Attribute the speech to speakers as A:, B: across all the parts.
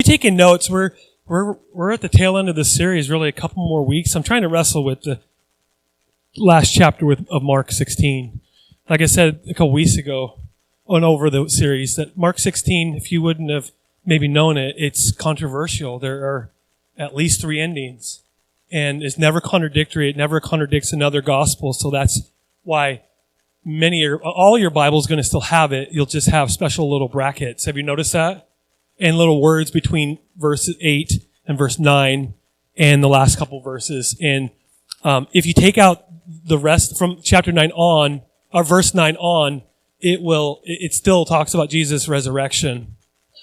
A: Taking notes, we're at the tail end of this series, really a couple more weeks. I'm trying to wrestle with the last chapter of Mark 16. Like I said a couple weeks ago on over the series, that Mark 16, if you wouldn't have maybe known it, it's controversial. There are at least 3 endings, and it's never contradictory. It never contradicts another gospel, so that's why all your Bible is going to still have it. You'll just have special little brackets. Have you noticed that? And little words between verse 8 and verse 9 and the last couple verses. And if you take out the rest from chapter 9 on, or verse 9 on, it still talks about Jesus' resurrection.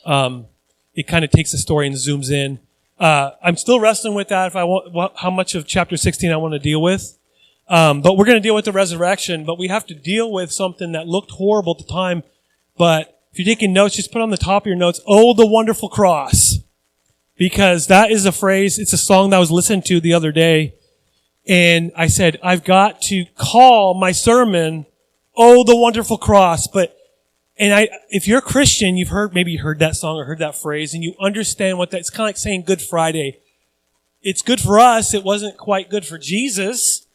A: It kind of takes the story and zooms in. I'm still wrestling with that how much of chapter 16 I want to deal with. But we're going to deal with the resurrection, but we have to deal with something that looked horrible at the time, but if you're taking notes, just put on the top of your notes, "Oh, the wonderful cross." Because that is a phrase, it's a song that I was listening to the other day. And I said, I've got to call my sermon, "Oh, the wonderful cross." If you're a Christian, maybe you heard that song or heard that phrase, and you understand what it's kind of like saying Good Friday. It's good for us. It wasn't quite good for Jesus.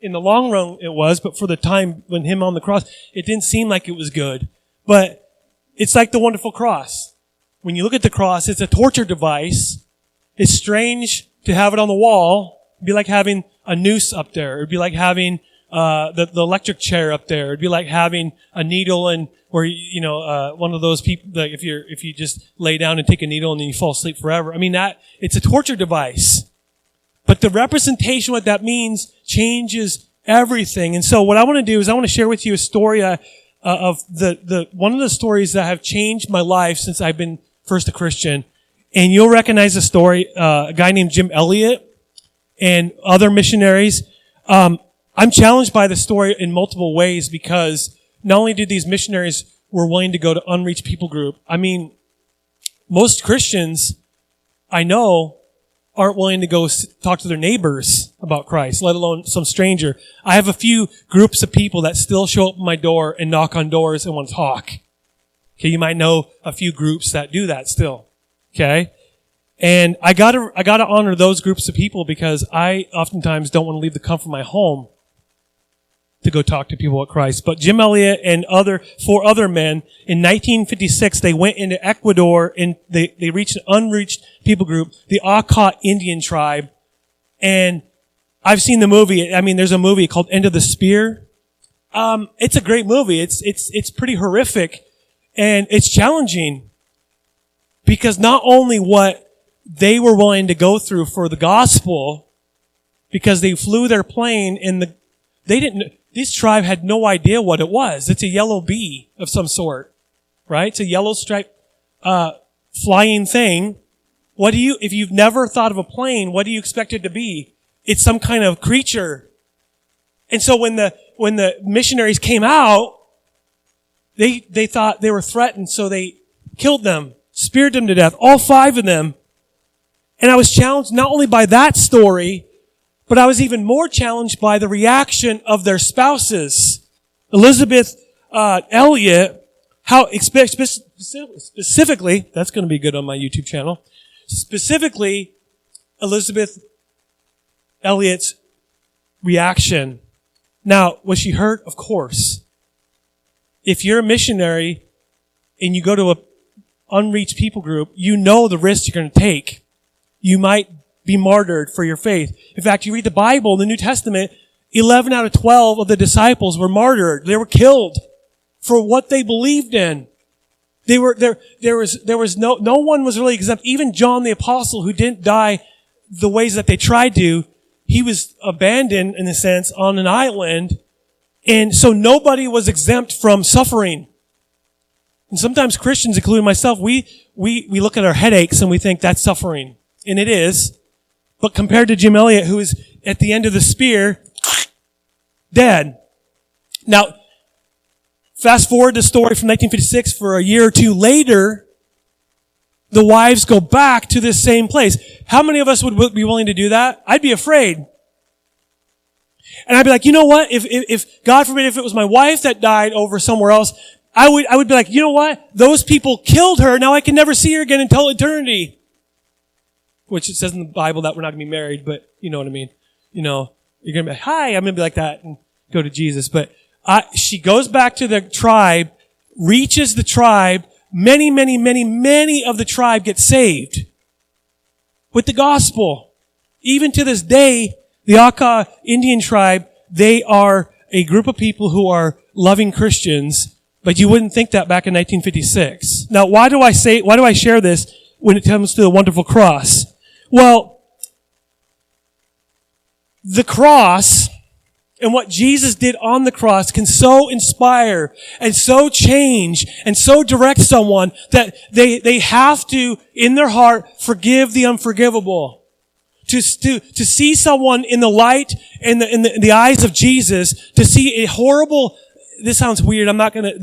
A: In the long run, it was, but for the time when him on the cross, it didn't seem like it was good. But it's like the wonderful cross. When you look at the cross, it's a torture device. It's strange to have it on the wall. It'd be like having a noose up there. It'd be like having the electric chair up there. It'd be like having a needle where one of those people, like if you just lay down and take a needle and then you fall asleep forever. I mean, it's a torture device. But the representation, what that means, changes everything. And so what I want to do is I want to share with you a story of one of the stories that have changed my life since I've been first a Christian. And you'll recognize the story, a guy named Jim Elliot and other missionaries. I'm challenged by the story in multiple ways because not only did these missionaries were willing to go to unreached people group, I mean, most Christians I know aren't willing to go talk to their neighbors about Christ, let alone some stranger. I have a few groups of people that still show up at my door and knock on doors and want to talk. Okay, you might know a few groups that do that still. Okay? And I gotta honor those groups of people because I oftentimes don't want to leave the comfort of my home to go talk to people about Christ. But Jim Elliot and 4 other men, in 1956, they went into Ecuador and they reached an unreached people group, the Auca Indian tribe. And I've seen the movie. I mean, there's a movie called End of the Spear. It's a great movie. It's pretty horrific and it's challenging because not only what they were willing to go through for the gospel, because they flew their plane and this tribe had no idea what it was. It's a yellow bee of some sort, right? It's a yellow striped, flying thing. If you've never thought of a plane, what do you expect it to be? It's some kind of creature. And so when the missionaries came out, they thought they were threatened, so they killed them, speared them to death, all 5 of them. And I was challenged not only by that story, but I was even more challenged by the reaction of their spouses. Elizabeth Elliot, specifically, that's going to be good on my YouTube channel, specifically Elizabeth Elliot's reaction. Now, was she hurt? Of course. If you're a missionary and you go to an unreached people group, you know the risks you're going to take. You might be martyred for your faith. In fact, you read the Bible, in the New Testament, 11 out of 12 of the disciples were martyred. They were killed for what they believed in. There was no one was really exempt. Even John the Apostle, who didn't die the ways that they tried to, he was abandoned, in a sense, on an island. And so nobody was exempt from suffering. And sometimes Christians, including myself, we look at our headaches and we think that's suffering. And it is. But compared to Jim Elliot, who is at the end of the spear, dead. Now, fast forward the story from 1956, for a year or 2 later, the wives go back to this same place. How many of us would be willing to do that? I'd be afraid. And I'd be like, you know what? If God forbid, if it was my wife that died over somewhere else, I would be like, you know what? Those people killed her. Now I can never see her again until eternity. Which it says in the Bible that we're not going to be married, but you know what I mean. You know, you're going to be like, hi, I'm going to be like that and go to Jesus. But she goes back to the tribe, reaches the tribe. Many of the tribe get saved with the gospel. Even to this day, the Aka Indian tribe, they are a group of people who are loving Christians, but you wouldn't think that back in 1956. Now, why do I share this when it comes to the wonderful cross? Well, the cross and what Jesus did on the cross can so inspire and so change and so direct someone that they have to, in their heart, forgive the unforgivable. To see someone in the light, in the eyes of Jesus, to see a horrible, this sounds weird, I'm not trying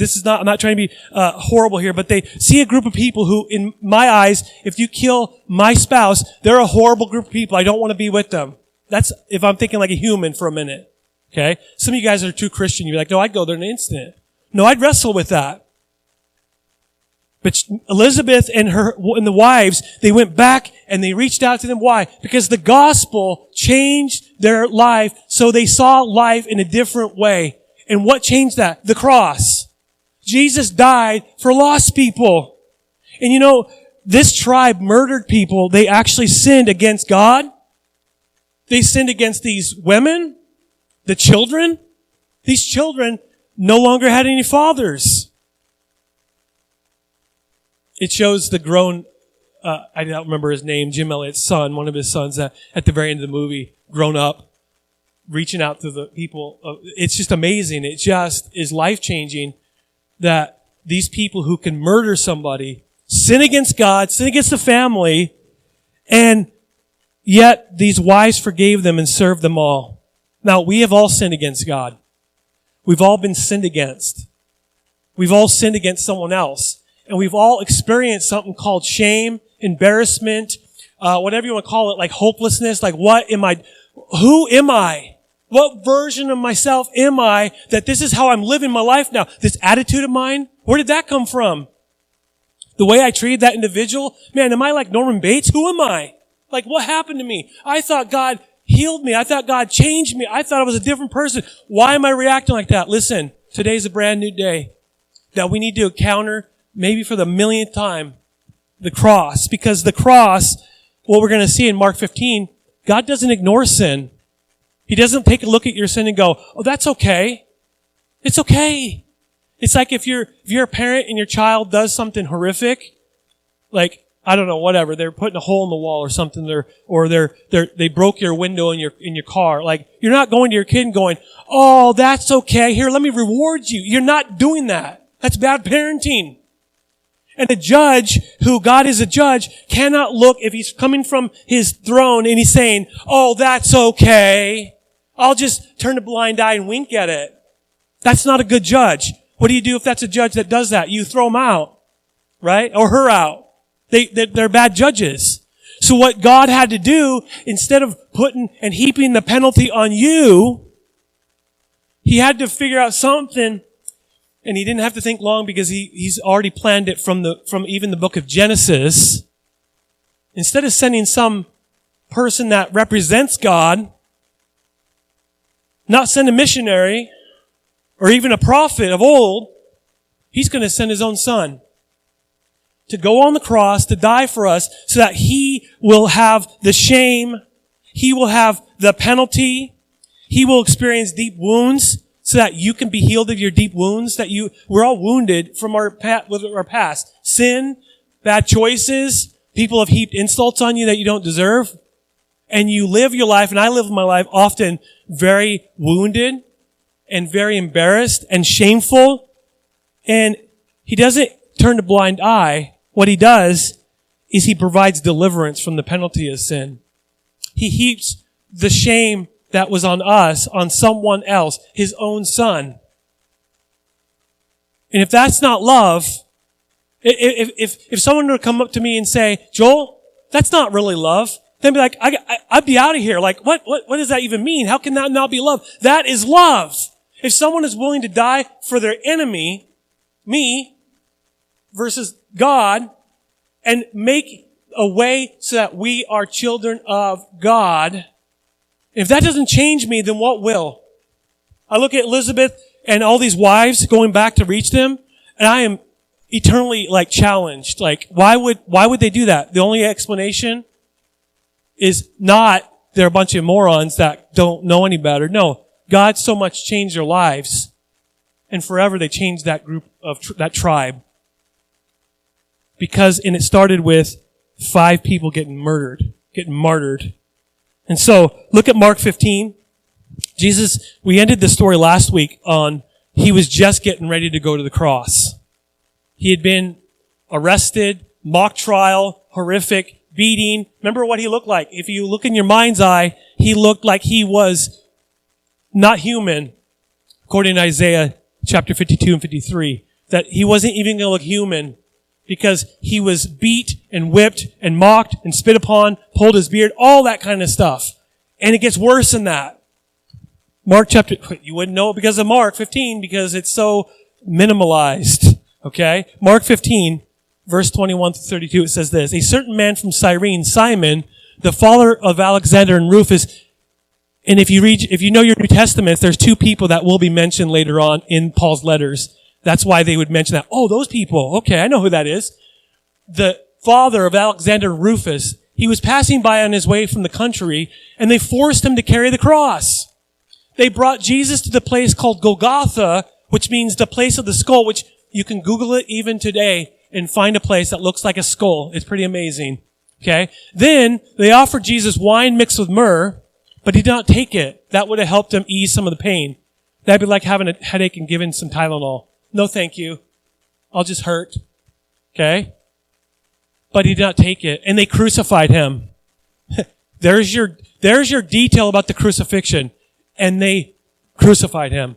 A: to be horrible here, but they see a group of people who, in my eyes, if you kill my spouse, they're a horrible group of people. I don't want to be with them. That's if I'm thinking like a human for a minute. Okay? Some of you guys are too Christian. You're like, no, I'd go there in an instant. No, I'd wrestle with that. But Elizabeth and the wives, they went back and they reached out to them. Why? Because the gospel changed their life, so they saw life in a different way. And what changed that? The cross. Jesus died for lost people. And you know, this tribe murdered people. They actually sinned against God. They sinned against these women, the children. These children no longer had any fathers. It shows the grown, I don't remember his name, Jim Elliott's son, one of his sons, at the very end of the movie, grown up, reaching out to the people. It's just amazing. It just is life-changing that these people who can murder somebody, sin against God, sin against the family, and yet these wives forgave them and served them all. Now, we have all sinned against God. We've all been sinned against. We've all sinned against someone else. And we've all experienced something called shame, embarrassment, whatever you want to call it, like hopelessness. Like, who am I? What version of myself am I that this is how I'm living my life now? This attitude of mine, where did that come from? The way I treated that individual? Man, am I like Norman Bates? Who am I? Like, what happened to me? I thought God healed me. I thought God changed me. I thought I was a different person. Why am I reacting like that? Listen, today's a brand new day that we need to encounter, maybe for the millionth time, the cross. Because the cross, what we're going to see in Mark 15, God doesn't ignore sin. He doesn't take a look at your sin and go, oh, that's okay. It's okay. It's like if you're a parent and your child does something horrific, like, I don't know, whatever, they're putting a hole in the wall or something, or they broke your window in your car. Like, you're not going to your kid and going, oh, that's okay. Here, let me reward you. You're not doing that. That's bad parenting. And a judge, who God is a judge, cannot look if he's coming from his throne and he's saying, oh, that's okay. I'll just turn a blind eye and wink at it. That's not a good judge. What do you do if that's a judge that does that? You throw him out, right? Or her out. They're bad judges. So what God had to do, instead of putting and heaping the penalty on you, he had to figure out something. And he didn't have to think long because he's already planned it from even the book of Genesis. Instead of sending some person that represents God, not send a missionary or even a prophet of old, he's going to send his own son to go on the cross, to die for us, so that he will have the shame, he will have the penalty, he will experience deep wounds, so that you can be healed of your deep wounds, we're all wounded from our past. Sin, bad choices, people have heaped insults on you that you don't deserve. And you live your life, and I live my life often very wounded and very embarrassed and shameful. And he doesn't turn a blind eye. What he does is he provides deliverance from the penalty of sin. He heaps the shame that was on us, on someone else, his own son. And if that's not love, if someone were to come up to me and say, Joel, that's not really love, then be like, I'd be out of here. Like, what does that even mean? How can that not be love? That is love. If someone is willing to die for their enemy, me, versus God, and make a way so that we are children of God. If that doesn't change me, then what will? I look at Elizabeth and all these wives going back to reach them, and I am eternally challenged. Why would they do that? The only explanation is not they're a bunch of morons that don't know any better. No, God so much changed their lives, and forever they changed that group of that tribe. And it started with 5 people getting martyred. And so, look at Mark 15. Jesus, we ended the story last week on, he was just getting ready to go to the cross. He had been arrested, mock trial, horrific, beating. Remember what he looked like. If you look in your mind's eye, he looked like he was not human, according to Isaiah chapter 52 and 53. That he wasn't even going to look human because he was beat and whipped and mocked and spit upon, pulled his beard, all that kind of stuff. And it gets worse than that. You wouldn't know it because of Mark 15 because it's so minimalized. Okay? Mark 15, verse 21 to 32, it says this. A certain man from Cyrene, Simon, the father of Alexander and Rufus, and if you know your New Testaments, there's 2 people that will be mentioned later on in Paul's letters. That's why they would mention that. Oh, those people. Okay, I know who that is. The father of Alexander and Rufus, he was passing by on his way from the country, and they forced him to carry the cross. They brought Jesus to the place called Golgotha, which means the place of the skull, which you can Google it even today and find a place that looks like a skull. It's pretty amazing. Okay? Then they offered Jesus wine mixed with myrrh, but he did not take it. That would have helped him ease some of the pain. That'd be like having a headache and giving some Tylenol. No, thank you. I'll just hurt. Okay? But he did not take it. And they crucified him. There's your detail about the crucifixion. And they crucified him.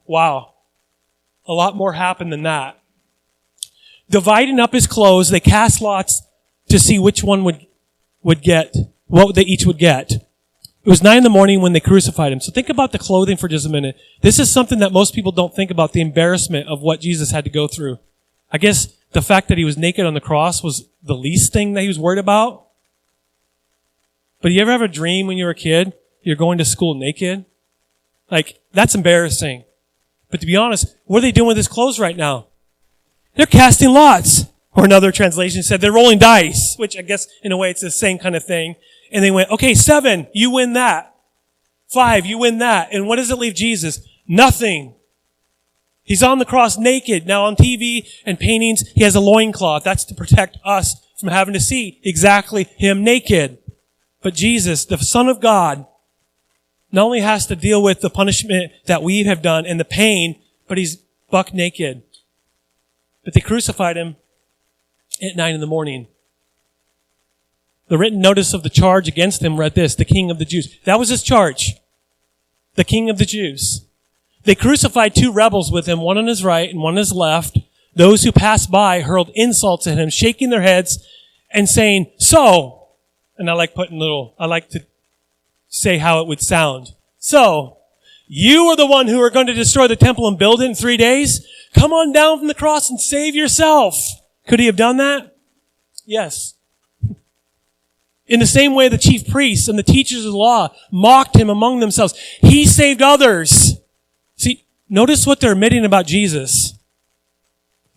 A: Wow. A lot more happened than that. Dividing up his clothes, they cast lots to see which one would get, what they each would get. It was 9 a.m. when they crucified him. So think about the clothing for just a minute. This is something that most people don't think about, the embarrassment of what Jesus had to go through. I guess the fact that he was naked on the cross was the least thing that he was worried about. But you ever have a dream when you were a kid? You're going to school naked? That's embarrassing. But to be honest, what are they doing with his clothes right now? They're casting lots. Or another translation said they're rolling dice, which I guess in a way it's the same kind of thing. And they went, okay, 7, you win that. 5, you win that. And what does it leave Jesus? Nothing. He's on the cross naked. Now on TV and paintings, he has a loincloth. That's to protect us from having to see exactly him naked. But Jesus, the Son of God, not only has to deal with the punishment that we have done and the pain, but he's buck naked. But they crucified him at 9 a.m. The written notice of the charge against him read this, the King of the Jews. That was his charge. The King of the Jews. They crucified 2 rebels with him, one on his right and one on his left. Those who passed by hurled insults at him, shaking their heads and saying, so, and I like to say how it would sound. So, you are the one who are going to destroy the temple and build it in 3 days? Come on down from the cross and save yourself. Could he have done that? Yes. In the same way, the chief priests and the teachers of the law mocked him among themselves. He saved others. See, notice what they're admitting about Jesus.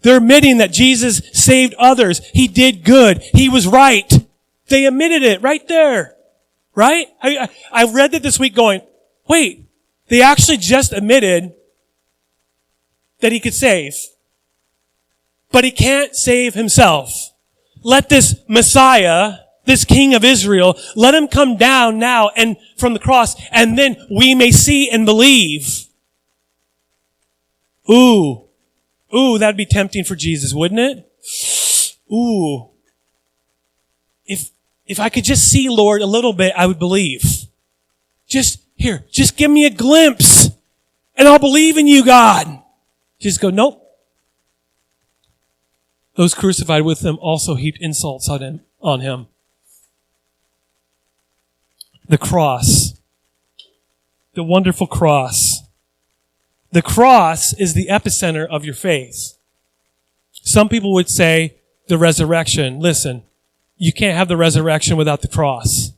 A: They're admitting that Jesus saved others. He did good. He was right. They admitted it right there. Right? I read that this week going, wait, they actually just admitted that he could save. But he can't save himself. Let this Messiah, this King of Israel, let him come down now and from the cross, and then we may see and believe. Ooh, that'd be tempting for Jesus, wouldn't it? Ooh. If I could just see, Lord, a little bit, I would believe. Just give me a glimpse, and I'll believe in you, God. Just go, nope. Those crucified with him also heaped insults on him. The cross. The wonderful cross. The cross is the epicenter of your faith. Some people would say the resurrection. Listen, you can't have the resurrection without the cross.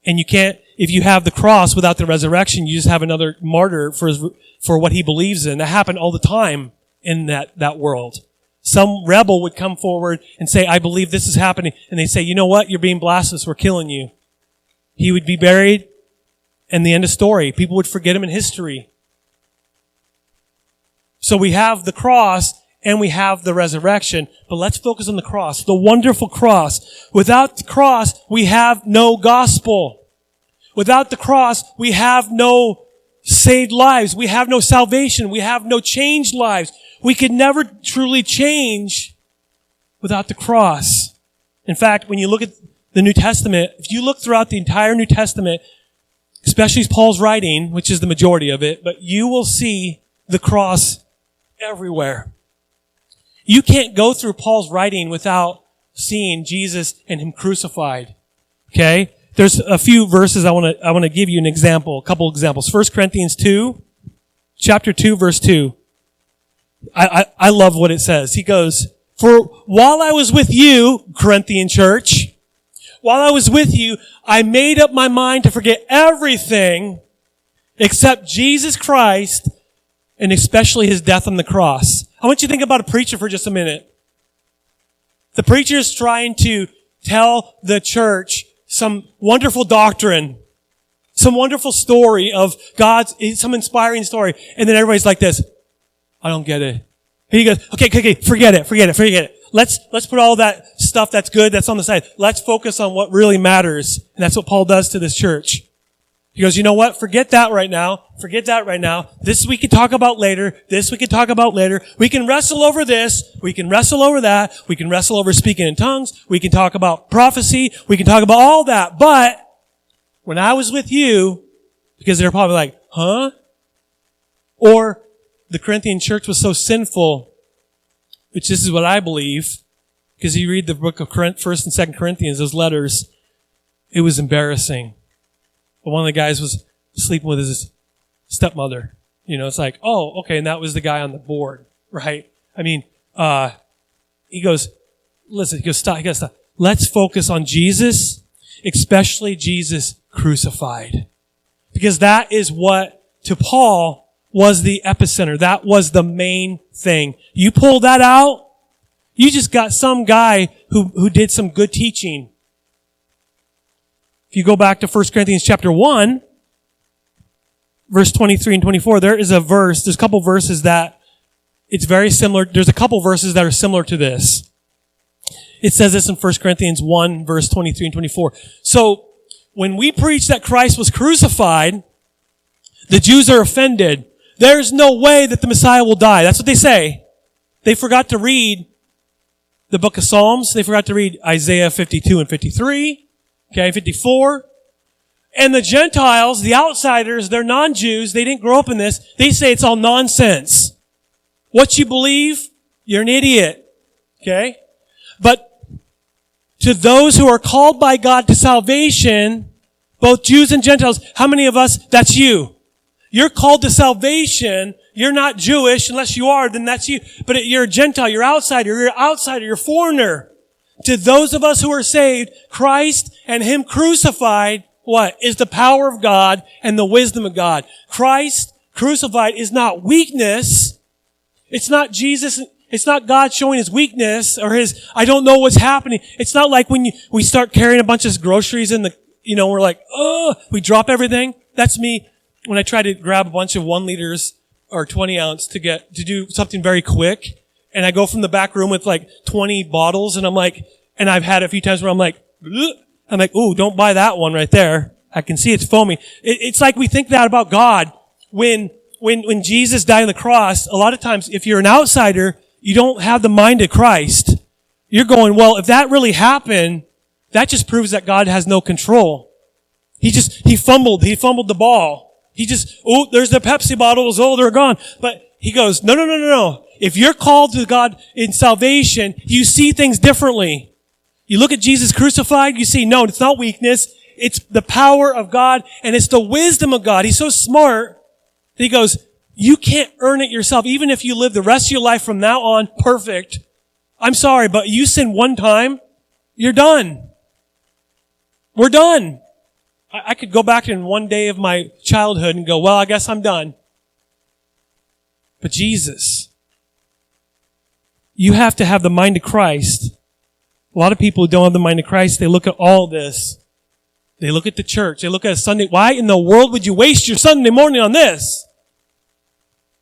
A: And you can't, if you have the cross without the resurrection, you just have another martyr for what he believes in. That happened all the time in that world. Some rebel would come forward and say, I believe this is happening. And they say, you know what? You're being blasphemous. We're killing you. He would be buried, and the end of story. People would forget him in history. So we have the cross and we have the resurrection, but let's focus on the cross, the wonderful cross. Without the cross, we have no gospel. Without the cross, we have no saved lives. We have no salvation. We have no changed lives. We could never truly change without the cross. In fact, when you look at the New Testament, if you look throughout the entire New Testament, especially Paul's writing, which is the majority of it, but you will see the cross everywhere. You can't go through Paul's writing without seeing Jesus and him crucified. Okay? There's a few verses I want to give you an example, a couple examples. 1 Corinthians 2, chapter 2, verse 2. I love what it says. He goes, for while I was with you, Corinthian church, while I was with you, I made up my mind to forget everything except Jesus Christ and especially his death on the cross. I want you to think about a preacher for just a minute. The preacher is trying to tell the church some wonderful doctrine, some wonderful story of God's, some inspiring story. And then everybody's like this, I don't get it. And he goes, okay, forget it. Let's put all that stuff that's good, that's on the side. Let's focus on what really matters. And that's what Paul does to this church. He goes, you know what? Forget that right now. This we can talk about later. We can wrestle over this. We can wrestle over that. We can wrestle over speaking in tongues. We can talk about prophecy. We can talk about all that. But when I was with you, because they're probably like, huh? Or the Corinthian church was so sinful, which this is what I believe, because you read the book of 1st and 2nd Corinthians, those letters, it was embarrassing. But one of the guys was sleeping with his stepmother. You know, it's like, oh, okay, and that was the guy on the board, right? I mean, he goes, stop. Let's focus on Jesus, especially Jesus crucified. Because that is what, to Paul, was the epicenter. That was the main thing. You pull that out, you just got some guy who did some good teaching. If you go back to 1 Corinthians chapter 1, verse 23 and 24, there's a couple verses that it's very similar. There's a couple verses that are similar to this. It says this in 1 Corinthians 1, verse 23 and 24. So, when we preach that Christ was crucified, the Jews are offended. There's no way that the Messiah will die. That's what they say. They forgot to read the book of Psalms. They forgot to read Isaiah 52 and 53. Okay, 54. And the Gentiles, the outsiders, they're non-Jews. They didn't grow up in this. They say it's all nonsense. What you believe, you're an idiot. Okay? But to those who are called by God to salvation, both Jews and Gentiles, how many of us, that's you? You're called to salvation. You're not Jewish. Unless you are, then that's you. But you're a Gentile. You're outsider. You're a foreigner. To those of us who are saved, Christ and him crucified, what? Is the power of God and the wisdom of God. Christ crucified is not weakness. It's not Jesus. It's not God showing his weakness or his, I don't know what's happening. It's not like when we start carrying a bunch of groceries in the, we're like, oh, we drop everything. That's me when I try to grab a bunch of 1 liters or 20 ounce to do something very quick. And I go from the back room with like 20 bottles and and I've had a few times where I'm like, ooh, don't buy that one right there. I can see it's foaming. It's like we think that about God. When Jesus died on the cross, a lot of times if you're an outsider, you don't have the mind of Christ. You're going, well, if that really happened, that just proves that God has no control. He fumbled the ball. There's the Pepsi bottles, they're gone. But he goes, no. If you're called to God in salvation, you see things differently. You look at Jesus crucified, you see, no, it's not weakness. It's the power of God and it's the wisdom of God. He's so smart He goes, you can't earn it yourself. Even if you live the rest of your life from now on perfect, I'm sorry, but you sin one time, you're done. We're done. I could go back in one day of my childhood and go, well, I guess I'm done. But Jesus, you have to have the mind of Christ. A lot of people who don't have the mind of Christ, they look at all this. They look at the church. They look at a Sunday. Why in the world would you waste your Sunday morning on this?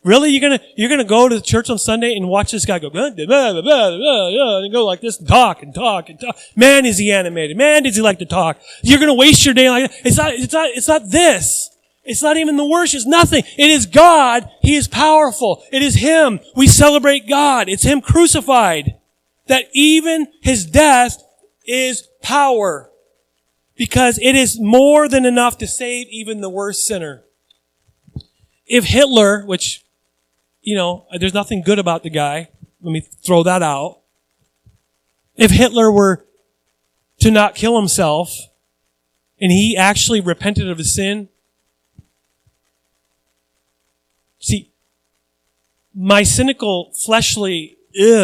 A: Really? You're gonna go to the church on Sunday and watch this guy go, blah, blah, blah, blah, blah, and go like this and talk and talk and talk. Man, is he animated. Man, does he like to talk. You're gonna waste your day like that. It's not this. It's not even the worship. It's nothing. It is God. He is powerful. It is Him. We celebrate God. It's Him crucified. That even His death is power. Because it is more than enough to save even the worst sinner. If Hitler, which, there's nothing good about the guy. Let me throw that out. If Hitler were to not kill himself, and he actually repented of his sin, see, my cynical, fleshly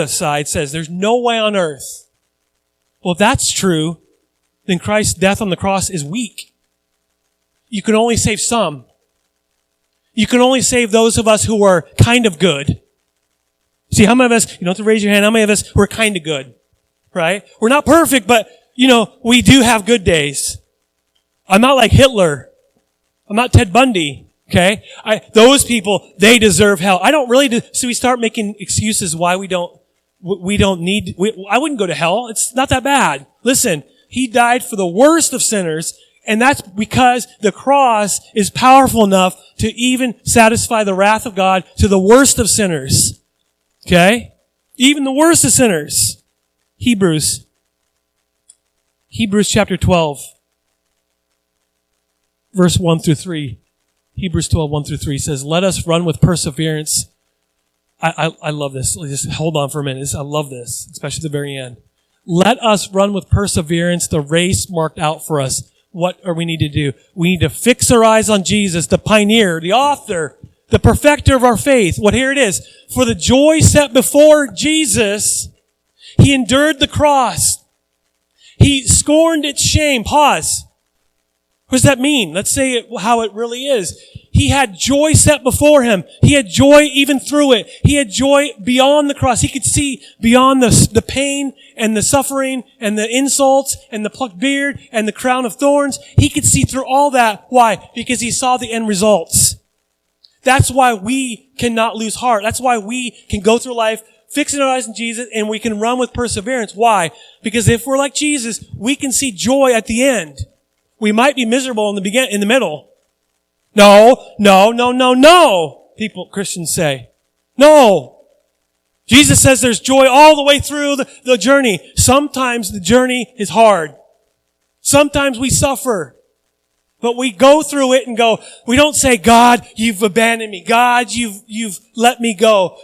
A: side says there's no way on earth. Well, if that's true, then Christ's death on the cross is weak. You can only save some. You can only save those of us who are kind of good. See, how many of us, you don't have to raise your hand, how many of us who are kind of good? Right? We're not perfect, but, we do have good days. I'm not like Hitler. I'm not Ted Bundy. Okay? Those people, they deserve hell. I don't really so we start making excuses why we don't need, I wouldn't go to hell. It's not that bad. Listen, He died for the worst of sinners, and that's because the cross is powerful enough to even satisfy the wrath of God to the worst of sinners. Okay? Even the worst of sinners. Hebrews chapter 12, verse 1 through 3. Hebrews 12, 1 through 3 says, let us run with perseverance. I love this. Just hold on for a minute. I love this, especially at the very end. Let us run with perseverance the race marked out for us. What do we need to do? We need to fix our eyes on Jesus, the pioneer, the author, the perfecter of our faith. Here it is. For the joy set before Jesus, He endured the cross. He scorned its shame. Pause. What does that mean? Let's say it how it really is. He had joy set before Him. He had joy even through it. He had joy beyond the cross. He could see beyond the pain and the suffering and the insults and the plucked beard and the crown of thorns. He could see through all that. Why? Because He saw the end results. That's why we cannot lose heart. That's why we can go through life fixing our eyes on Jesus and we can run with perseverance. Why? Because if we're like Jesus, we can see joy at the end. We might be miserable in the middle. No. Christians say. No. Jesus says there's joy all the way through the journey. Sometimes the journey is hard. Sometimes we suffer. But we go through it and we don't say, God, you've abandoned me. God, you've let me go.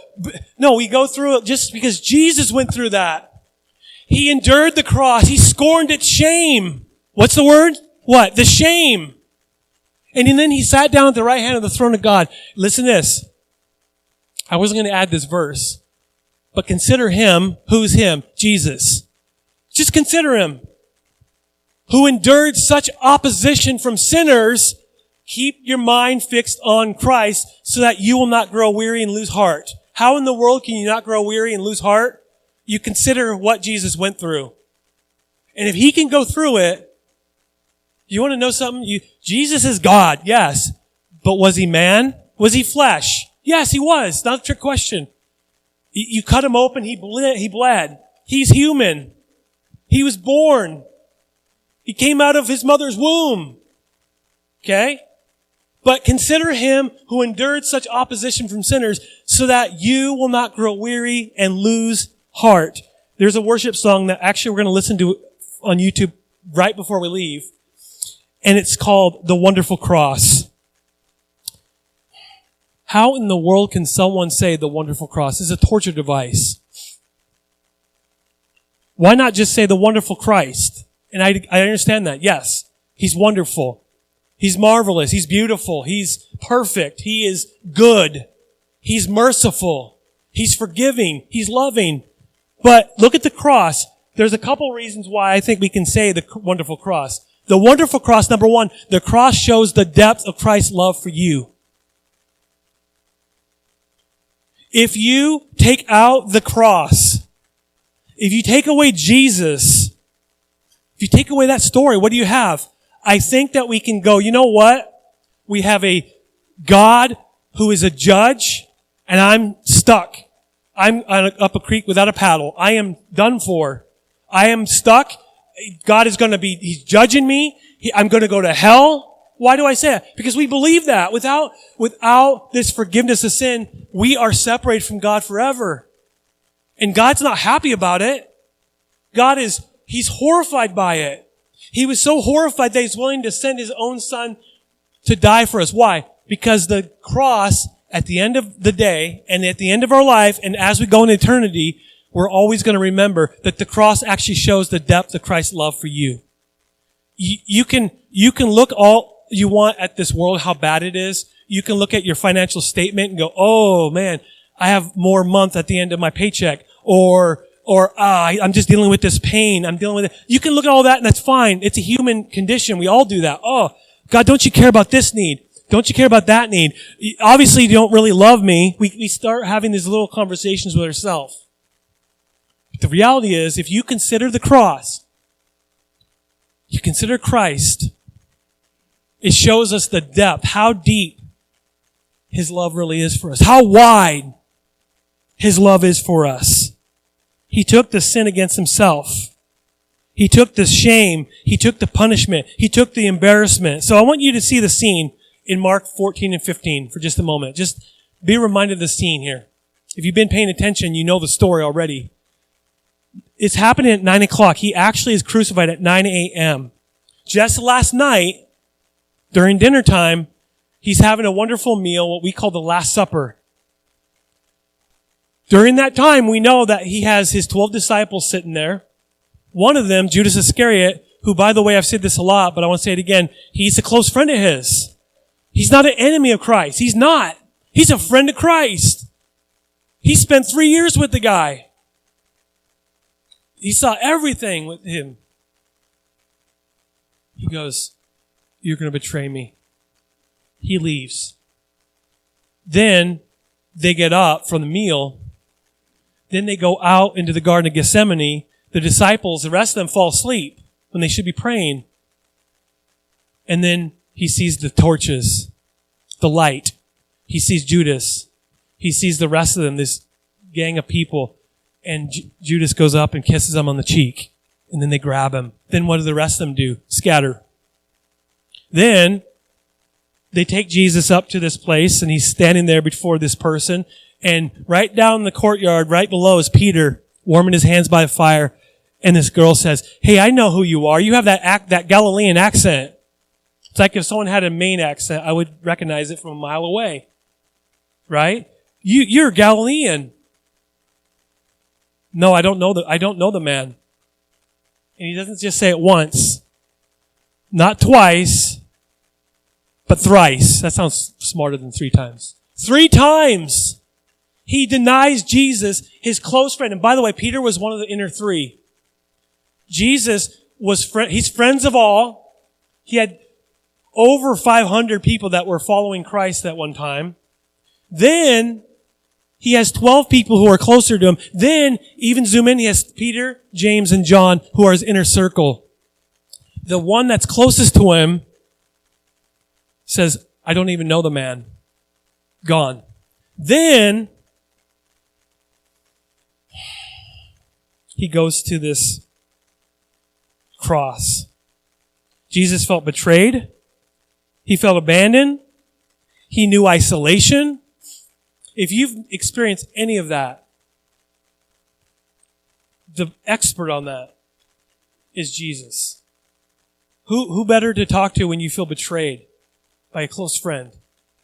A: No, we go through it just because Jesus went through that. He endured the cross. He scorned its shame. What's the word? What? The shame. And then He sat down at the right hand of the throne of God. Listen to this. I wasn't going to add this verse, but consider Him. Who's Him? Jesus. Just consider Him. Who endured such opposition from sinners. Keep your mind fixed on Christ so that you will not grow weary and lose heart. How in the world can you not grow weary and lose heart? You consider what Jesus went through. And if He can go through it, you want to know something? Jesus is God, yes. But was He man? Was He flesh? Yes, He was. Not a trick question. You cut Him open, He bled. He's human. He was born. He came out of His mother's womb. Okay? But consider Him who endured such opposition from sinners so that you will not grow weary and lose heart. There's a worship song that actually we're going to listen to on YouTube right before we leave. And it's called The Wonderful Cross. How in the world can someone say the wonderful cross is a torture device? Why not just say the wonderful Christ? And I understand that. Yes, He's wonderful. He's marvelous. He's beautiful. He's perfect. He is good. He's merciful. He's forgiving. He's loving. But look at the cross. There's a couple reasons why I think we can say the wonderful cross. The wonderful cross, number one, the cross shows the depth of Christ's love for you. If you take out the cross, if you take away Jesus, if you take away that story, what do you have? I think that we can go, you know what? We have a God who is a judge, and I'm stuck. I'm up a creek without a paddle. I am done for. I am stuck. God is going to be, He's judging me. I'm going to go to hell. Why do I say that? Because we believe that. Without this forgiveness of sin, we are separated from God forever. And God's not happy about it. He's horrified by it. He was so horrified that He's willing to send His own Son to die for us. Why? Because the cross, at the end of the day, and at the end of our life, and as we go into eternity, we're always going to remember that the cross actually shows the depth of Christ's love for you. You can look all you want at this world, how bad it is. You can look at your financial statement and go, oh man, I have more month at the end of my paycheck. Or I'm just dealing with this pain. I'm dealing with it. You can look at all that and that's fine. It's a human condition. We all do that. Oh, God, don't you care about this need? Don't you care about that need? Obviously, you don't really love me. We start having these little conversations with ourselves. But the reality is, if you consider the cross, you consider Christ, it shows us the depth, how deep His love really is for us, how wide His love is for us. He took the sin against Himself. He took the shame. He took the punishment. He took the embarrassment. So I want you to see the scene in Mark 14 and 15 for just a moment. Just be reminded of the scene here. If you've been paying attention, you know the story already. It's happening at 9 o'clock. He actually is crucified at 9 a.m. Just last night, during dinner time, He's having a wonderful meal, what we call the Last Supper. During that time, we know that He has His 12 disciples sitting there. One of them, Judas Iscariot, who, by the way, I've said this a lot, but I want to say it again, he's a close friend of His. He's not an enemy of Christ. He's not. He's a friend of Christ. He spent 3 years with the guy. He saw everything with him. He goes, you're going to betray me. He leaves. Then they get up from the meal. Then they go out into the Garden of Gethsemane. The disciples, the rest of them fall asleep when they should be praying. And then He sees the torches, the light. He sees Judas. He sees the rest of them, this gang of people. And Judas goes up and kisses him on the cheek. And then they grab him. Then what do the rest of them do? Scatter. Then they take Jesus up to this place, and He's standing there before this person. And right down in the courtyard, right below, is Peter warming his hands by the fire. And this girl says, hey, I know who you are. You have that Galilean accent. It's like if someone had a Maine accent, I would recognize it from a mile away. Right? You're Galilean. No, I don't know the man. And He doesn't just say it once, not twice, but thrice. That sounds smarter than 3 times. 3 times He denies Jesus, His close friend. And by the way, Peter was one of the inner 3. Jesus He's friends of all. He had over 500 people that were following Christ at one time. Then He has 12 people who are closer to Him. Then, even zoom in, He has Peter, James, and John, who are His inner circle. The one that's closest to Him says, I don't even know the man. Gone. Then, He goes to this cross. Jesus felt betrayed. He felt abandoned. He knew isolation. If you've experienced any of that, the expert on that is Jesus. Who better to talk to when you feel betrayed by a close friend,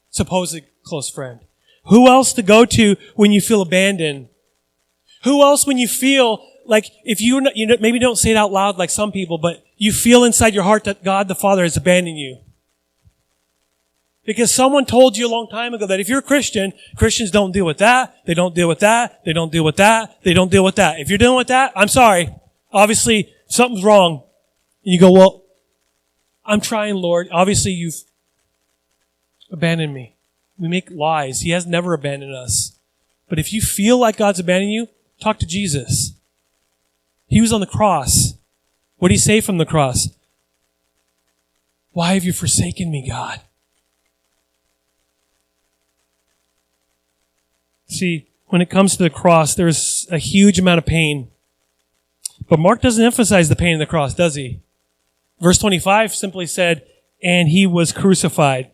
A: supposed close friend? Who else to go to when you feel abandoned? Who else when you feel like, if you maybe don't say it out loud like some people, but you feel inside your heart that God the Father has abandoned you. Because someone told you a long time ago that if you're a Christian, Christians don't deal with that, they don't deal with that, they don't deal with that, they don't deal with that. If you're dealing with that, I'm sorry. Obviously, something's wrong. And you go, well, I'm trying, Lord. Obviously, you've abandoned me. We make lies. He has never abandoned us. But if you feel like God's abandoning you, talk to Jesus. He was on the cross. What did he say from the cross? Why have you forsaken me, God? See, when it comes to the cross, there's a huge amount of pain. But Mark doesn't emphasize the pain of the cross, does he? Verse 25 simply said, and he was crucified.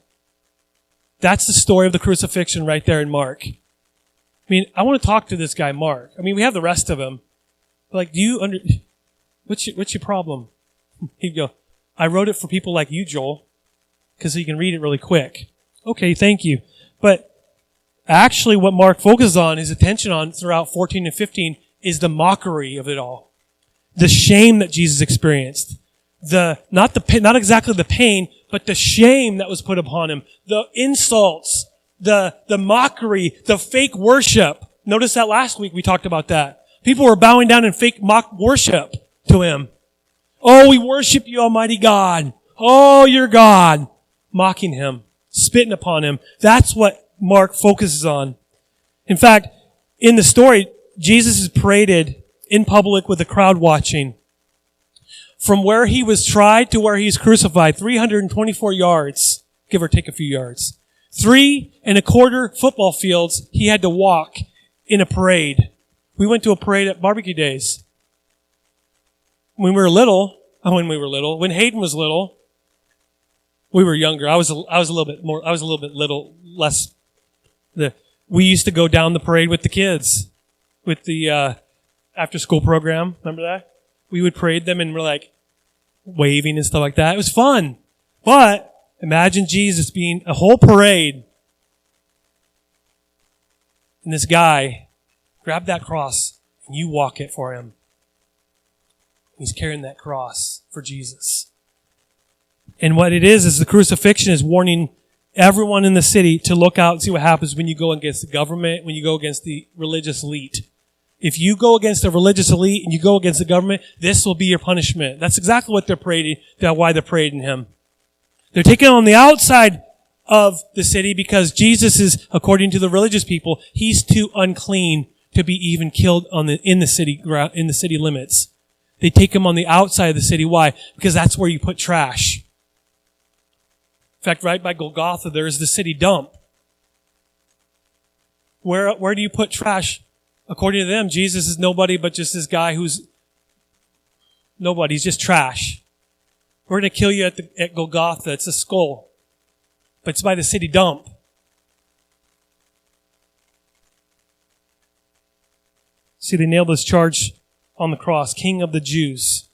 A: That's the story of the crucifixion right there in Mark. I mean, I want to talk to this guy, Mark. I mean, we have the rest of him. Like, what's your problem? He'd go, I wrote it for people like you, Joel, because you can read it really quick. Okay, thank you. But actually, what Mark focuses on, his attention on throughout 14 and 15, is the mockery of it all. The shame that Jesus experienced. Not exactly the pain, but the shame that was put upon him. The insults, the mockery, the fake worship. Notice that last week we talked about that. People were bowing down in fake mock worship to him. Oh, we worship you, Almighty God. Oh, you're God. Mocking him, spitting upon him. That's what Mark focuses on. In fact, in the story, Jesus is paraded in public with a crowd watching. From where he was tried to where he's crucified, 324 yards, give or take a few yards. 3.25 football fields he had to walk in a parade. We went to a parade at barbecue days. When Hayden was little, we were younger. I was a little bit less. We used to go down the parade with the kids, with the after school program. Remember that? We would parade them and we're like waving and stuff like that. It was fun. But imagine Jesus being a whole parade. And this guy grabbed that cross and you walk it for him. He's carrying that cross for Jesus. And what it is the crucifixion is warning everyone in the city to look out and see what happens when you go against the government, when you go against the religious elite. If you go against the religious elite and you go against the government, this will be your punishment. That's exactly what they're parading, why they're parading him. They're taking him on the outside of the city because Jesus is, according to the religious people, he's too unclean to be even killed in the city limits. They take him on the outside of the city. Why? Because that's where you put trash. In fact, right by Golgotha, there's the city dump. Where do you put trash? According to them, Jesus is nobody but just this guy who's nobody. He's just trash. We're going to kill you at Golgotha. It's a skull. But it's by the city dump. See, they nailed this charge on the cross, King of the Jews.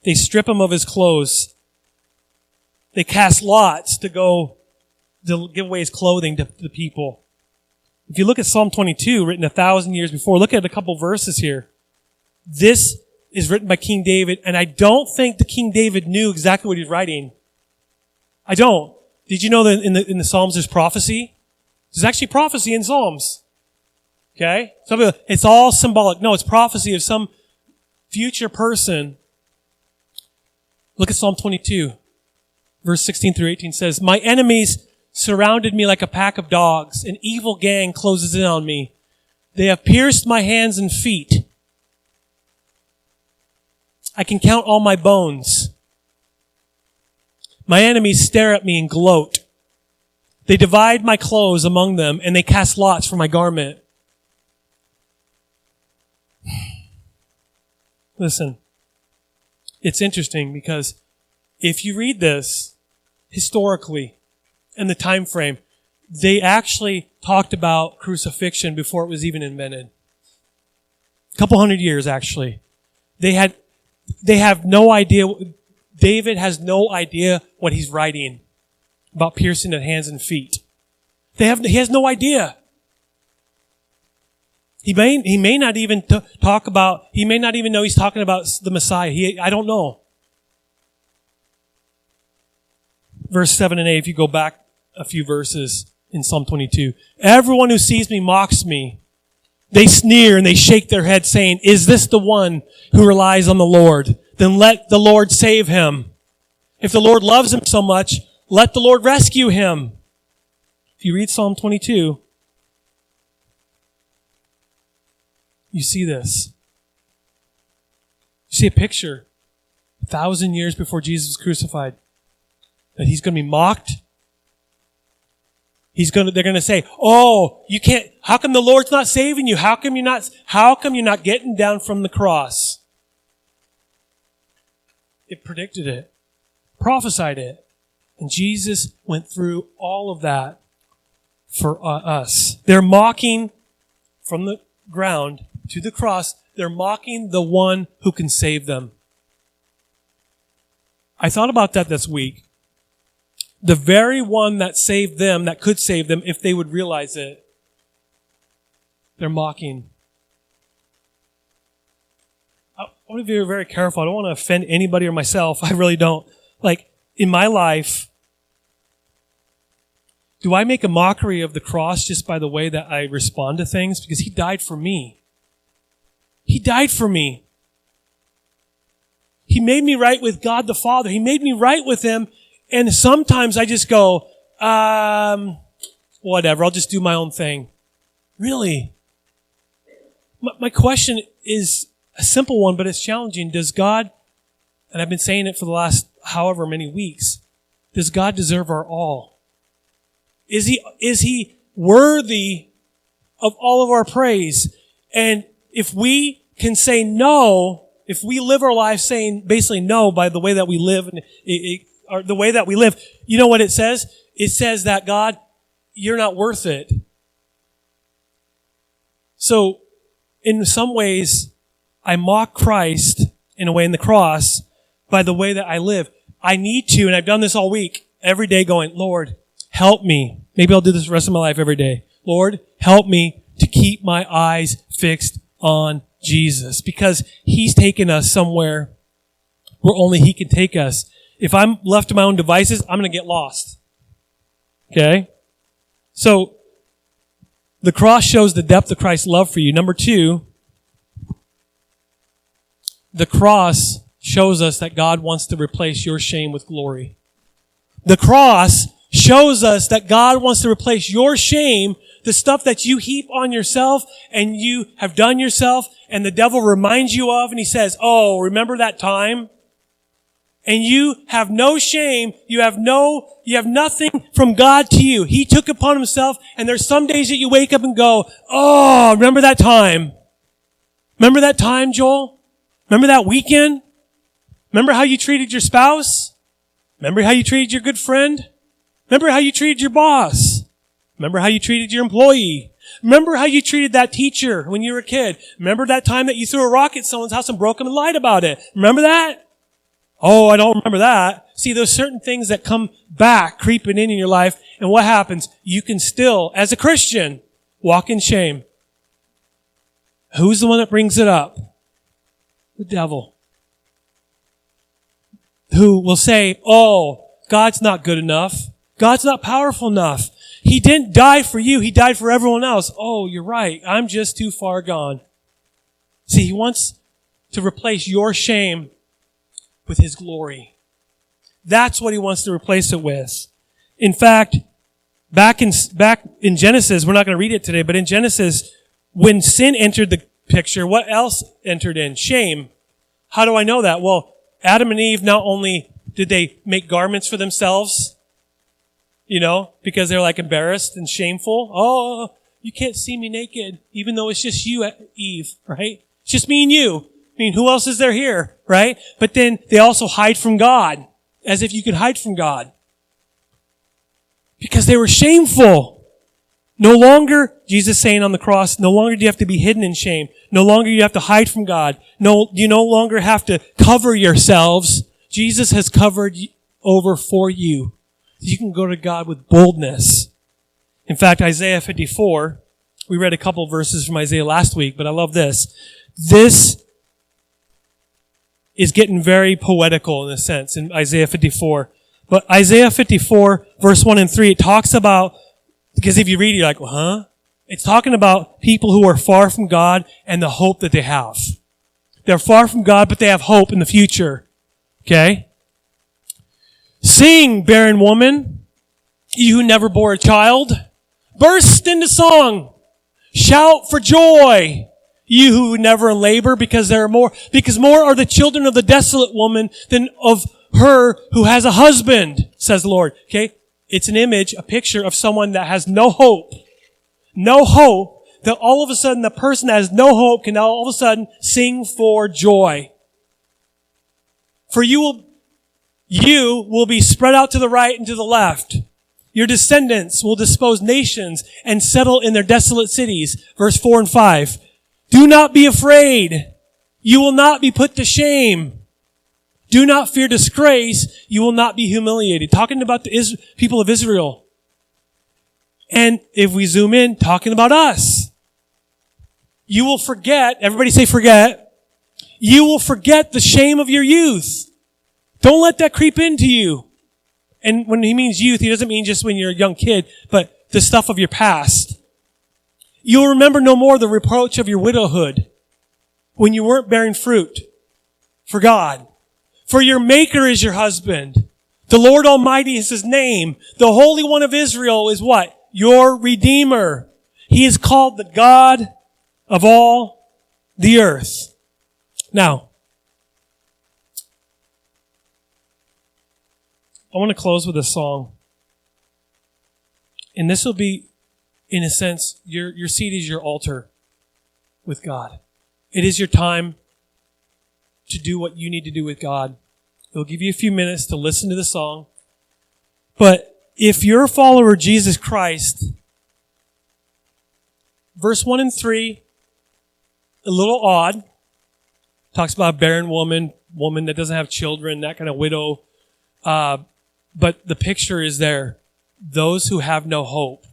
A: They strip him of his clothes. They cast lots to give away his clothing to the people. If you look at Psalm 22, written 1,000 years before, look at a couple verses here. This is written by King David, and I don't think the King David knew exactly what he's writing. I don't. Did you know that in the Psalms there's prophecy? There's actually prophecy in Psalms. Okay? It's all symbolic. No, it's prophecy of some future person. Look at Psalm 22. Verse 16 through 18 says, my enemies surrounded me like a pack of dogs. An evil gang closes in on me. They have pierced my hands and feet. I can count all my bones. My enemies stare at me and gloat. They divide my clothes among them, and they cast lots for my garment. Listen, it's interesting because if you read this historically in the time frame, they actually talked about crucifixion before it was even invented. A couple hundred years, actually. They have no idea. David has no idea what he's writing about piercing the hands and feet. He has no idea. He may not even he may not even know he's talking about the Messiah. I don't know. Verse 7 and 8, if you go back a few verses in Psalm 22. Everyone who sees me mocks me. They sneer and they shake their head saying, is this the one who relies on the Lord? Then let the Lord save him. If the Lord loves him so much, let the Lord rescue him. If you read Psalm 22, you see this. You see a picture 1,000 years before Jesus was crucified, that he's going to be mocked. They're going to say, oh, you can't, how come the Lord's not saving you? How come you're not getting down from the cross? It predicted it, prophesied it. And Jesus went through all of that for us. They're mocking from the ground to the cross. They're mocking the one who can save them. I thought about that this week. The very one that saved them, that could save them if they would realize it, they're mocking. I want to be very careful. I don't want to offend anybody or myself. I really don't. Like, in my life, do I make a mockery of the cross just by the way that I respond to things? Because he died for me. He died for me. He made me right with God the Father. He made me right with him. And sometimes I just go, whatever, I'll just do my own thing. Really? My question is a simple one, but it's challenging. Does God, and I've been saying it for the last however many weeks, does God deserve our all? Is he worthy of all of our praise? And if we can say no, if we live our life saying basically no by the way that we live, and or the way that we live, you know what it says? It says that, God, you're not worth it. So, in some ways, I mock Christ, in a way, in the cross, by the way that I live. I need to, and I've done this all week, every day going, Lord, help me. Maybe I'll do this the rest of my life every day. Lord, help me to keep my eyes fixed on Jesus, because he's taken us somewhere where only he can take us. If I'm left to my own devices, I'm going to get lost. Okay? So, the cross shows the depth of Christ's love for you. Number 2, the cross shows us that God wants to replace your shame with glory. The cross shows us that God wants to replace your shame, the stuff that you heap on yourself and you have done yourself, and the devil reminds you of, and he says, oh, remember that time? And you have no shame. You have nothing from God to you. He took upon himself, and there's some days that you wake up and go, oh, remember that time? Remember that time, Joel? Remember that weekend? Remember how you treated your spouse? Remember how you treated your good friend? Remember how you treated your boss? Remember how you treated your employee? Remember how you treated that teacher when you were a kid? Remember that time that you threw a rock at someone's house and broke them and lied about it? Remember that? Oh, I don't remember that. See, there's certain things that come back, creeping in your life, and what happens? You can still, as a Christian, walk in shame. Who's the one that brings it up? The devil. Who will say, oh, God's not good enough. God's not powerful enough. He didn't die for you. He died for everyone else. Oh, you're right. I'm just too far gone. See, he wants to replace your shame with his glory. That's what he wants to replace it with. In fact, back in Genesis, we're not going to read it today, but in Genesis, when sin entered the picture, what else entered in? Shame. How do I know that? Well, Adam and Eve, not only did they make garments for themselves, because they're like embarrassed and shameful. Oh, you can't see me naked, even though it's just you, Eve, right? It's just me and you. I mean, who else is there here, right? But then they also hide from God, as if you could hide from God. Because they were shameful. No longer, Jesus saying on the cross, no longer do you have to be hidden in shame. No longer you have to hide from God. No, you no longer have to cover yourselves. Jesus has covered over for you. You can go to God with boldness. In fact, Isaiah 54, we read a couple verses from Isaiah last week, but I love this. This is getting very poetical in a sense in Isaiah 54. But Isaiah 54, verse 1 and 3, it talks about, because if you read it, you're like, well, huh? It's talking about people who are far from God and the hope that they have. They're far from God, but they have hope in the future. Okay? Sing, barren woman, you who never bore a child. Burst into song. Shout for joy, you who never labor, because more are the children of the desolate woman than of her who has a husband, says the Lord. Okay? It's an image, a picture of someone that has no hope. No hope, that all of a sudden the person that has no hope can now all of a sudden sing for joy. For you will be spread out to the right and to the left. Your descendants will dispose nations and settle in their desolate cities. Verse 4 and 5. Do not be afraid. You will not be put to shame. Do not fear disgrace. You will not be humiliated. Talking about the people of Israel. And if we zoom in, talking about us. You will forget, everybody say forget. You will forget the shame of your youth. Don't let that creep into you. And when he means youth, he doesn't mean just when you're a young kid, but the stuff of your past. You'll remember no more the reproach of your widowhood when you weren't bearing fruit for God. For your Maker is your husband. The Lord Almighty is his name. The Holy One of Israel is what? Your Redeemer. He is called the God of all the earth. Now, I want to close with a song. And this will be, in a sense, your seat is your altar with God. It is your time to do what you need to do with God. It'll give you a few minutes to listen to the song. But if you're a follower of Jesus Christ, verse 1 and 3, a little odd. Talks about a barren woman that doesn't have children, that kind of widow. But the picture is there. Those who have no hope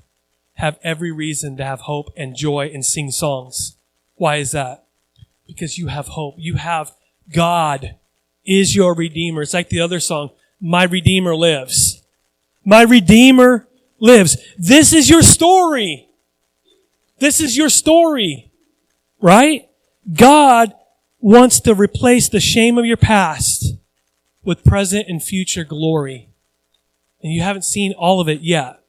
A: have every reason to have hope and joy and sing songs. Why is that? Because you have hope. You have God is your Redeemer. It's like the other song, My Redeemer Lives. My Redeemer lives. This is your story. This is your story. Right? God wants to replace the shame of your past with present and future glory. And you haven't seen all of it yet.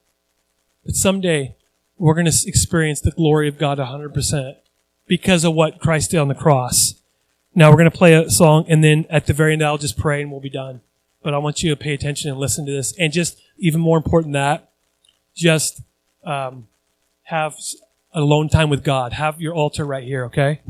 A: But someday, we're going to experience the glory of God 100% because of what Christ did on the cross. Now we're going to play a song, and then at the very end, I'll just pray and we'll be done. But I want you to pay attention and listen to this. And just, even more important than that, just have alone time with God. Have your altar right here, okay?